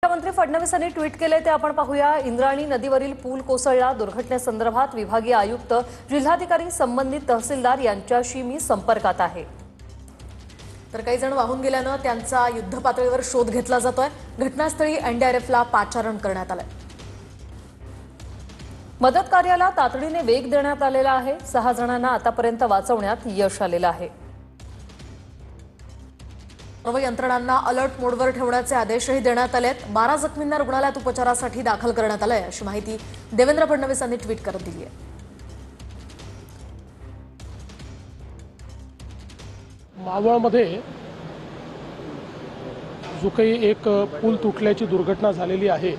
मुख्यमंत्री फडणवीस यांनी ट्विट केले ते आपण पाहूया। इंद्रायणी नदीवरील पूल कोसळला। दुर्घटनेसंदर्भात विभागीय आयुक्त, जिल्हाधिकारी, संबंधित तहसीलदार यांच्याशी मी संपर्कात आहे। तर काही जण वाहून गेल्याने त्यांचा युद्धपातळीवर शोध घेतला जातोय। घटनास्थळी एनडीआरएफला पाचारण करण्यात आलंय। मदत कार्याला तातडीने वेग देण्यात आलेला आहे। 6 जणांना आतापर्यंत वाचवण्यात यश आलेलं आहे। सर्व यंत्रणांना अलर्ट मोडवर ठेवण्याचे आदेशही देण्यात आलेत। 12 जखमींना रुग्णालयात उपचारासाठी दाखल करण्यात आलंय, अशी माहिती देवेंद्र फडणवीस यांनी ट्विट करत दिली आहे। मावळमध्ये जो काही एक पूल तुटल्याची दुर्घटना झालेली आहे,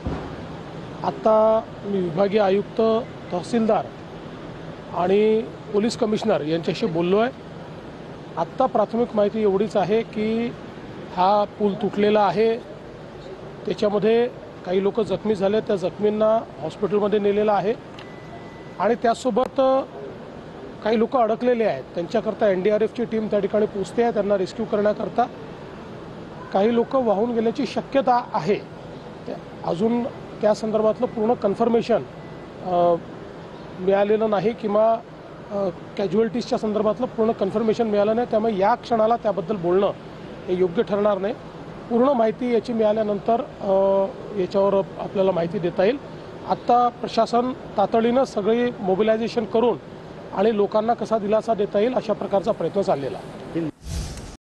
आता मी विभागीय आयुक्त, तहसीलदार आणि पोलीस कमिशनर यांच्याशी बोललो आहे। आत्ता प्राथमिक माहिती एवढीच आहे की हा पूल तुटलेला आहे, त्याच्यामध्ये काही लोक जखमी झाले, त्या जखमींना हॉस्पिटलमध्ये नेलेलं आहे आणि त्यासोबत काही लोक अडकलेले आहेत। त्यांच्याकरता एनडीआरएफची टीम त्या ठिकाणी पोहोचते आहे, त्यांना रेस्क्यू करण्याकरता। काही लोक वाहून गेल्याची शक्यता आहे, अजून त्या संदर्भातलं पूर्ण कन्फर्मेशन मिळालेलं नाही किंवा कॅज्युअल्टीजच्या संदर्भातलं पूर्ण कन्फर्मेशन मिळालं नाही, त्यामुळे या क्षणाला त्याबद्दल बोलणं हे योग्य ठरणार नाही। पूर्ण माहिती याची मिळाल्यानंतर याच्यावर आपल्याला माहिती देता येईल। आत्ता प्रशासन तातडीनं सगळी मोबिलायझेशन करून आणि लोकांना कसा दिलासा देता येईल अशा प्रकारचा प्रयत्न चाललेला आहे।